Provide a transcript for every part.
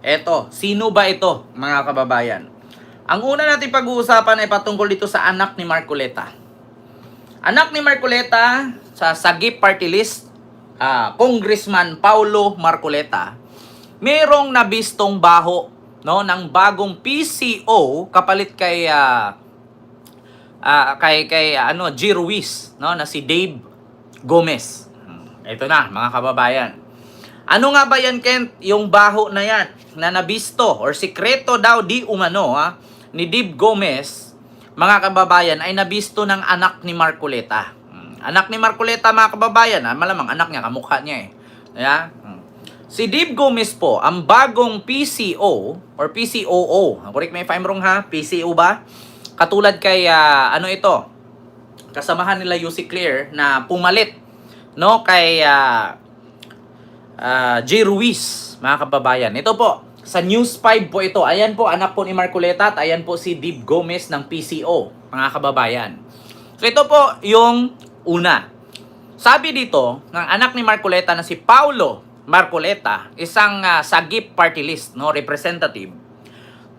Eto, sino ba ito, mga kababayan? Ang una natin pag-uusapan ay patungkol dito sa anak ni Marcoleta. Anak ni Marcoleta sa Sagip Party List, Congressman Paulo Marcoleta, merong nabistong baho, no, ng bagong PCO kapalit kay G. Ruiz, no, na si Dave Gomez. Ito na, mga kababayan. Ano nga ba yan, Kent? Yung baho na yan na nabisto or sikreto daw di umano ni Dave Gomez, mga kababayan, ay nabisto ng anak ni Marcoleta. Anak ni Marcoleta, mga kababayan, malamang anak niya, kamukha niya eh. Yeah? Si Dave Gomez po, ang bagong PCO or PCOO. Correct me if I'm wrong ha, PCO ba? Katulad kay, kasamahan nila Yussi Clear na pumalit, no, kay G. Ruiz, mga kababayan. Ito po, sa News 5 po ito. Ayan po, anak po ni Marcoleta at ayan po si Dave Gomez ng PCO, mga kababayan. So ito po yung una. Sabi dito, ng anak ni Marcoleta na si Paulo Marcoleta, isang Sagip Party List, no, representative,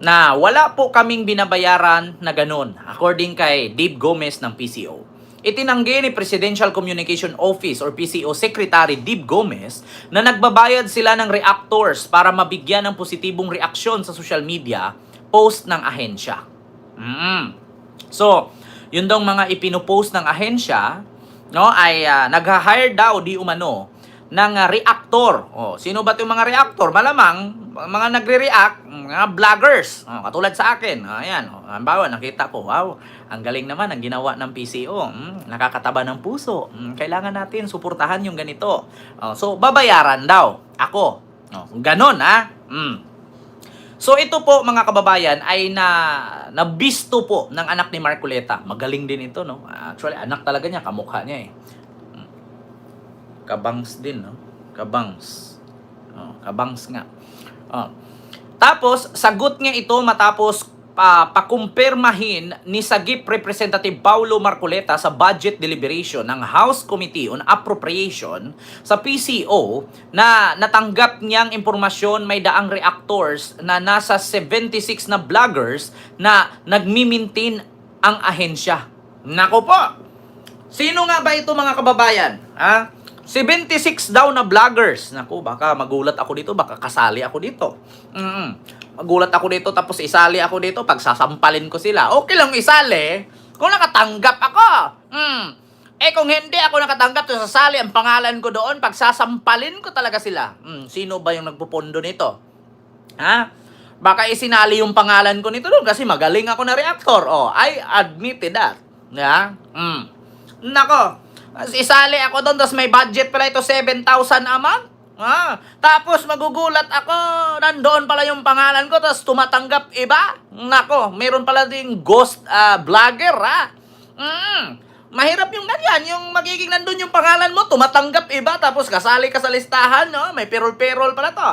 na wala po kaming binabayaran na ganun, according kay Dave Gomez ng PCO. Itinanggi ni Presidential Communication Office or PCO Secretary Dave Gomez na nagbabayad sila ng reactors para mabigyan ng positibong reaksyon sa social media post ng ahensya. So, yun daw mga ipinopost ng ahensya, no, ay nag-hire daw di umano ng reactor. Sino ba 'yung mga reactor? Malamang mga nagre-react, mga vloggers. Katulad sa akin. Ayan, halimbawa nakita ko, wow, ang galing naman ang ginawa ng PCO. Nakakataba ng puso. Kailangan natin suportahan yung ganito. So, babayaran daw ako. Ganon, So, ito po, mga kababayan, ay nabisto po ng anak ni Marcoleta. Magaling din ito, no? Actually, anak talaga niya, kamukha niya eh. Kabangs din, no? Kabangs. Kabangs nga. Tapos, sagot niya ito matapos pakumpirmahin ni Sagip Representative Paulo Marcoleta sa budget deliberation ng House Committee on Appropriation sa PCO na natanggap niyang impormasyon may daang reactors na nasa 76 na vloggers na nagmimintin ang ahensya. Nako po! Sino nga ba ito, mga kababayan? 76 daw na vloggers. Naku, baka magulat ako dito, baka kasali ako dito. Magulat ako dito, tapos isali ako dito, pagsasampalin ko sila. Okay lang isali, kung nakatanggap ako. Kung hindi ako nakatanggap, to sasali ang pangalan ko doon, pagsasampalin ko talaga sila. Sino ba yung nagpupondo nito? Baka isinali yung pangalan ko nito doon kasi magaling ako na reactor. I admitted that. Nako, isali ako doon, tapos may budget pala ito 7,000 a month. Tapos magugulat ako, nandoon pala yung pangalan ko, tapos tumatanggap iba. Nako, meron pala ding ghost vlogger, Mahirap yung ganyan, yung magiging nandun yung pangalan mo, tumatanggap iba, tapos kasali ka sa listahan, no? May payroll pala to.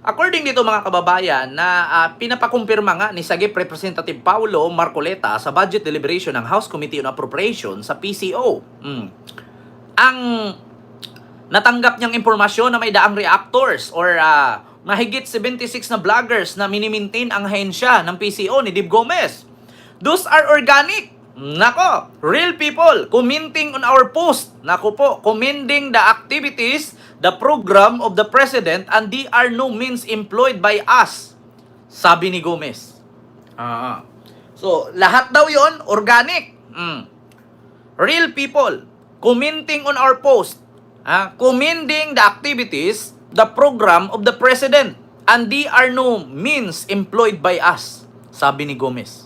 According dito, mga kababayan, na pinapakumpirma nga ni Sagip Representative Paulo Marcoleta sa budget deliberation ng House Committee on Appropriation sa PCO. Ang natanggap niyang impormasyon na may daang reactors or mahigit 76 na vloggers na minimintain ang ahensya ng PCO ni Dave Gomez. Those are organic. Nako, real people commenting on our post. Nako po, commending the activities, the program of the President, and they are no means employed by us. Sabi ni Gomez. So, lahat daw yon organic. Real people commenting on our post. Commending the activities, the program of the President, and they are no means employed by us. Sabi ni Gomez.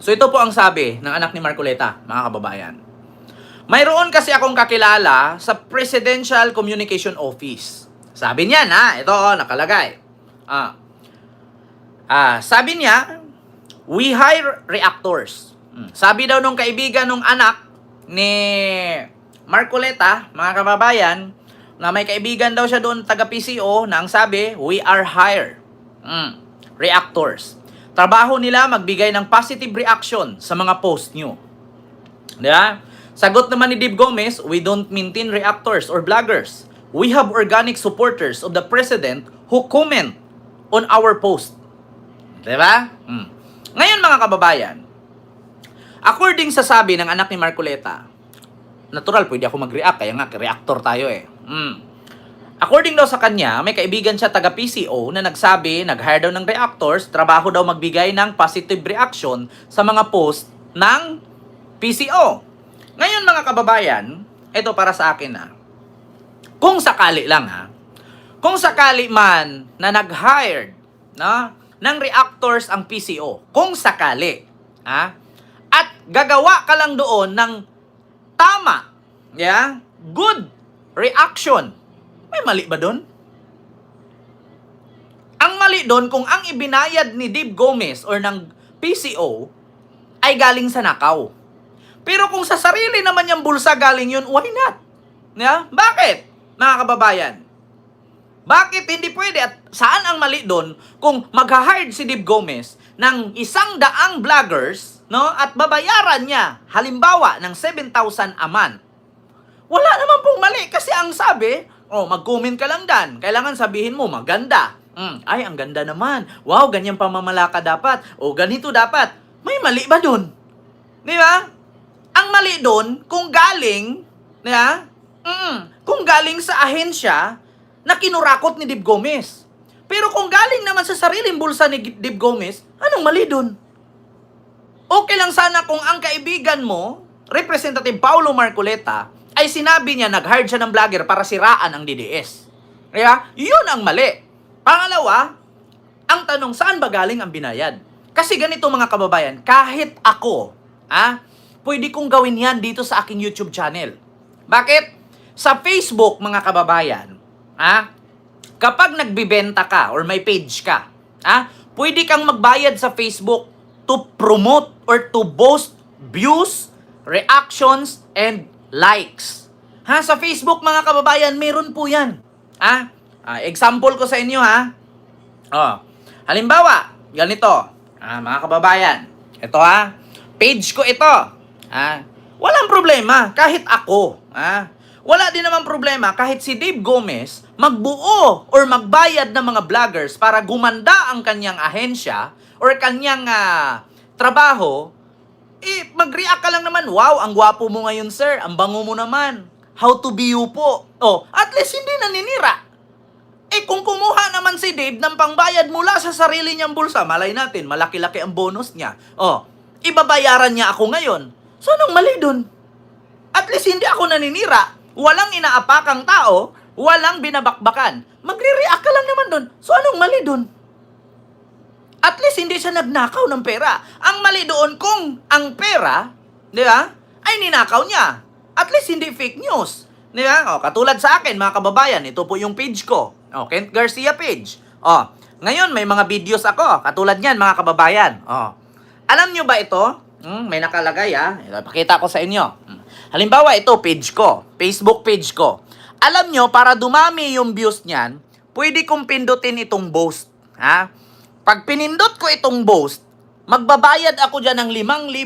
So ito po ang sabi ng anak ni Marcoleta, mga kababayan. Mayroon kasi akong kakilala sa Presidential Communication Office. Sabi niya ito nakalagay. Sabi niya, we hire reactors. Sabi daw nung kaibigan nung anak ni Marcoleta, mga kababayan, na may kaibigan daw siya doon taga PCO na ang sabi, we are hire reactors. Trabaho nila magbigay ng positive reaction sa mga post nyo. Diba? Sagot naman ni Dave Gomez, we don't maintain reactors or vloggers. we have organic supporters of the president who comment on our post. Diba? Ngayon mga kababayan, according sa sabi ng anak ni Marcoleta, natural, pwede ako mag-react, kaya nga, reactor tayo eh. According daw sa kanya, may kaibigan siya taga PCO na nagsabi, nag-hire daw ng reactors, trabaho daw magbigay ng positive reaction sa mga post ng PCO. Ngayon mga kababayan, ito para sa akin kung sakali lang kung sakali man na nag-hired ng reactors ang PCO, kung sakali, at gagawa ka lang doon ng tama, good reaction, may mali ba doon? Ang mali doon kung ang ibinayad ni Dave Gomez or ng PCO ay galing sa nakaw. Pero kung sa sarili naman yung bulsa galing yun, why not? Bakit, mga kababayan? Bakit hindi pwede? At saan ang mali doon kung mag-hire si Dave Gomez ng 100 vloggers, at babayaran niya, halimbawa, ng 7,000 a month? Wala naman pong mali kasi ang sabi, mag-comment ka lang dan. Kailangan sabihin mo, maganda. Ay, ang ganda naman. Wow, ganyan pamamalaka dapat. O, ganito dapat. May mali ba dun? Di ba? Ang mali dun, kung galing, kung galing sa ahensya na kinurakot ni Dave Gomez. Pero kung galing naman sa sariling bulsa ni Dave Gomez, anong mali dun? Okay lang sana kung ang kaibigan mo, Representative Paulo Marcoleta, ay sinabi niya nag-hire siya ng vlogger para siraan ang DDS. Kaya, yun ang mali. Pangalawa, ang tanong, saan ba galing ang binayad? Kasi ganito mga kababayan, kahit ako, pwede kong gawin yan dito sa aking YouTube channel. Bakit? Sa Facebook, mga kababayan, kapag nagbibenta ka or may page ka, pwede kang magbayad sa Facebook to promote or to boast views, reactions, and likes. Sa Facebook mga kababayan, meron po yan. Example ko sa inyo halimbawa, ganito, mga kababayan, ito page ko ito. Walang problema kahit ako. Wala din naman problema kahit si Dave Gomez magbuo or magbayad ng mga vloggers para gumanda ang kanyang ahensya or kanyang trabaho. Mag-react ka lang naman, wow, ang gwapo mo ngayon, sir. Ang bango mo naman. How to be you po. At least hindi naninira. Kung kumuha naman si Dave ng pangbayad mula sa sarili niyang bulsa, malay natin, malaki-laki ang bonus niya. Ibabayaran niya ako ngayon. So, anong mali dun? At least hindi ako naninira. Walang inaapakang tao, walang binabakbakan. Magre-react ka lang naman dun. So, anong mali dun? At least hindi siya nagnakaw ng pera. Ang mali doon kung ang pera, di ba, ay ninakaw niya. At least hindi fake news. Di ba? Katulad sa akin, mga kababayan, ito po yung page ko. Kent Garcia page. Ngayon, may mga videos ako. Katulad niyan, mga kababayan. Alam nyo ba ito? May nakalagay, Pakita ko sa inyo. Halimbawa, ito, page ko. Facebook page ko. Alam nyo, para dumami yung views niyan, pwede kong pindutin itong boast. Pag pinindot ko itong boast, magbabayad ako dyan ng 5,000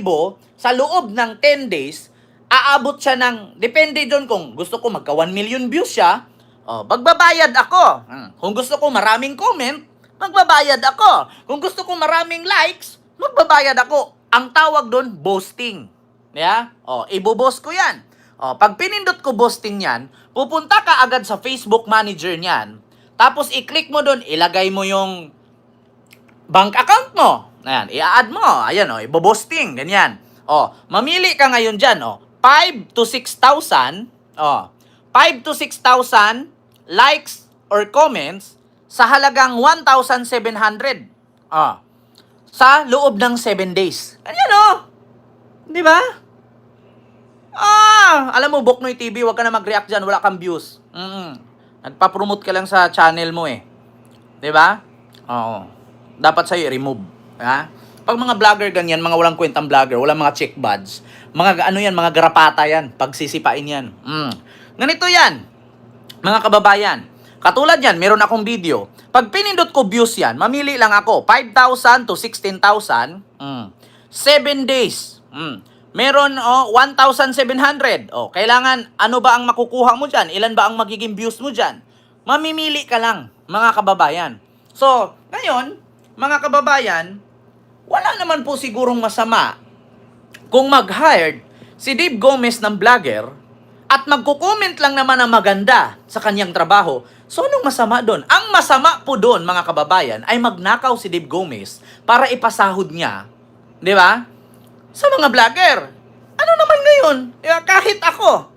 sa loob ng 10 days, aabot siya ng, depende doon kung gusto ko magka 1 million views siya, magbabayad ako. Kung gusto ko maraming comment, magbabayad ako. Kung gusto ko maraming likes, magbabayad ako. Ang tawag doon, boasting. Ibo-boast ko yan. Pag pinindot ko boasting yan, pupunta ka agad sa Facebook Manager niyan, tapos i-click mo doon, ilagay mo yung bank account mo. Ayan, i-add mo. Ayan, ibo-boasting. Ganyan. Mamili ka ngayon dyan, 5 to 6,000, 5 to 6,000 likes or comments sa halagang 1,700. Sa loob ng 7 days. Ganyan, di ba? Alam mo, Boknoy TV, wag ka na mag-react dyan, wala kang views. Nagpa-promote ka lang sa channel mo di ba? Dapat sa'yo i-remove. Pag mga vlogger ganyan, mga walang kwentang vlogger, walang mga check badge, mga mga garapata yan, pagsisipain yan. Ganito yan, mga kababayan. Katulad yan, meron akong video. Pag pinindot ko views yan, mamili lang ako, 5,000 to 16,000, 7 days. Meron 1,700. Kailangan ano ba ang makukuha mo diyan? Ilan ba ang magiging views mo diyan? Mamimili ka lang, mga kababayan. So, ngayon, mga kababayan, wala naman po sigurong masama kung mag-hired si Dave Gomez ng vlogger at magko-comment lang naman ng maganda sa kanyang trabaho. So, anong masama doon? Ang masama po doon, mga kababayan, ay magnakaw si Dave Gomez para ipasahod niya, di ba? Sa mga vlogger. Ano naman ngayon? Kahit ako,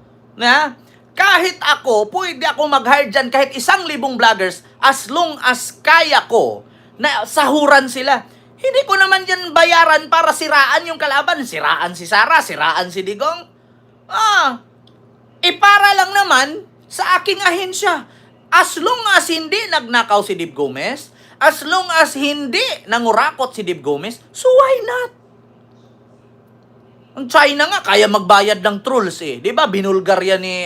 kahit ako, pwede ako mag-hire dyan kahit 1,000 vloggers as long as kaya ko na sahuran sila. Hindi ko naman yan bayaran para siraan yung kalaban. Siraan si Sara, siraan si Digong. Para lang naman sa aking ahensya. As long as hindi nagnakaw si Dave Gomez, as long as hindi nangurakot si Dave Gomez, so why not? Ang China nga, kaya magbayad ng trolls eh. Di ba? Binulgar yan ni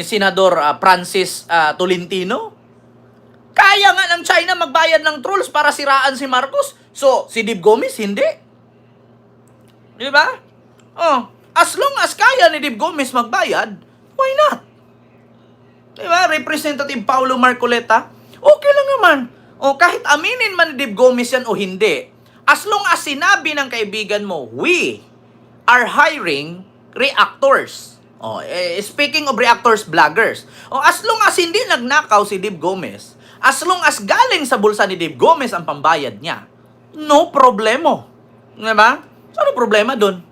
Senador Francis Tolentino. Kaya nga ng China magbayad ng trolls para siraan si Marcos. So, si Dave Gomez, hindi. Di ba? As long as kaya ni Dave Gomez magbayad, why not? Di ba? Representative Paulo Marcoleta, okay lang naman. Kahit aminin man ni Dave Gomez yan o hindi, as long as sinabi ng kaibigan mo, we are hiring reactors. Speaking of reactors, vloggers. As long as hindi nagnakaw si Dave Gomez, as long as galing sa bulsa ni Dave Gomez ang pambayad niya, no problemo. Diba? So, ano problema dun?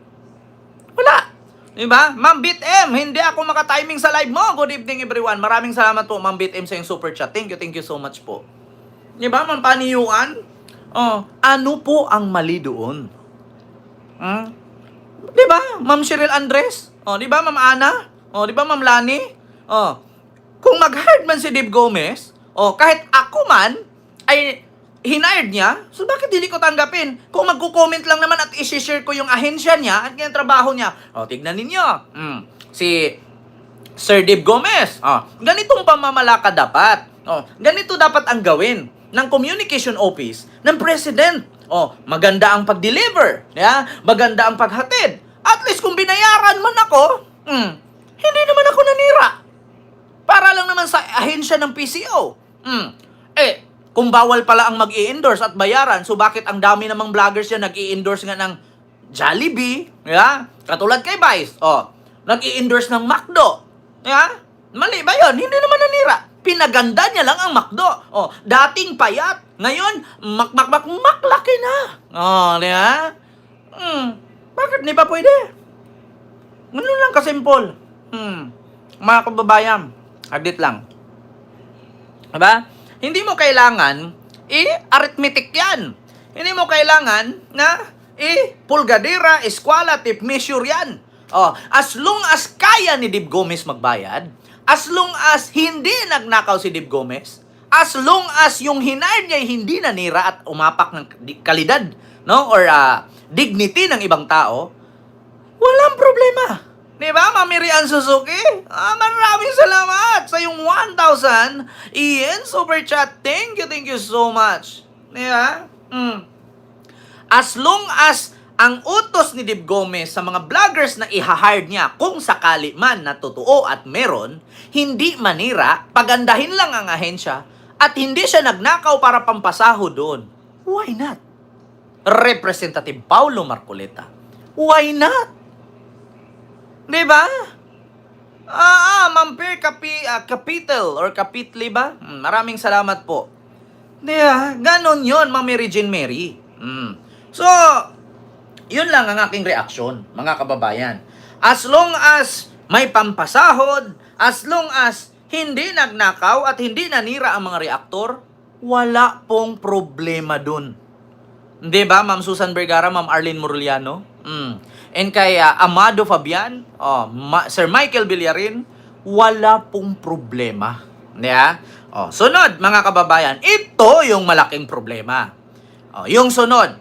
Wala. Diba? Ma'am Bit M, hindi ako makatiming sa live mo. Good evening everyone. Maraming salamat po, Ma'am Bit M, sa yung super chat. Thank you so much po. Diba, Ma'am Paniyuan? Ano po ang mali doon? Diba, Ma'am Cheryl Andres? Diba, Ma'am Ana? Diba, Ma'am Lani? Kung mag-hire man si Dave Gomez, kahit ako man, ay hinired niya, so bakit hindi ko tanggapin? Kung magko-comment lang naman at i-share ko yung ahensya niya at yung trabaho niya, tignan ninyo. Si Sir Dave Gomez, ganitong pamamalakad dapat. Ganito dapat ang gawin ng communication office ng president. Maganda ang pag-deliver, maganda ang paghatid. At least kung binayaran man ako, hindi naman ako nanira. Para lang naman sa ahensya ng PCO. Kung bawal pala ang mag-i-endorse at bayaran, so bakit ang dami namang vloggers yan nag-i-endorse nga ng Jollibee, katulad kay Vice, nag-i-endorse ng McDo, mali ba yun? Hindi naman nanira. Pinaganda niya lang ang McDo. Dating payat, ngayon, maklaki na. Bakit di ba pwede? Ganun lang kasimple. Mga kababayan, agit lang. Diba? Hindi mo kailangan i-arithmetic yan. Hindi mo kailangan na pulgadera, eskwala, tape measure yan. As long as kaya ni Dave Gomez magbayad, as long as hindi nagnakaw si Dave Gomez, as long as yung hinired niya hindi nanira at umapak ng kalidad, or dignity ng ibang tao, walang problema. Diba, Mami Rian Suzuki? Maraming salamat sa yung 1,000 Ian Super Chat. Thank you so much. Diba? As long as ang utos ni Dave Gomez sa mga vloggers na i-hire niya, kung sakali man na totoo at meron, hindi manira, pagandahin lang ang ahensya, at hindi siya nagnakaw para pampasaho doon, why not? Representative Paulo Marcoleta, why not? Diba? Ma'am Per Capital or Kapitli ba? Maraming salamat po. Diba? Ganon yun, Ma'am Mary Jane Mary. So, yun lang ang aking reaksyon, mga kababayan. As long as may pampasahod, as long as hindi nagnakaw at hindi nanira ang mga reaktor, wala pong problema dun. Diba, Ma'am Susan Vergara, Ma'am Arlene Moruliano? And kay Amado Fabian, Sir Michael Villarin, wala pong problema. Sunod, mga kababayan, ito yung malaking problema. Yung sunod,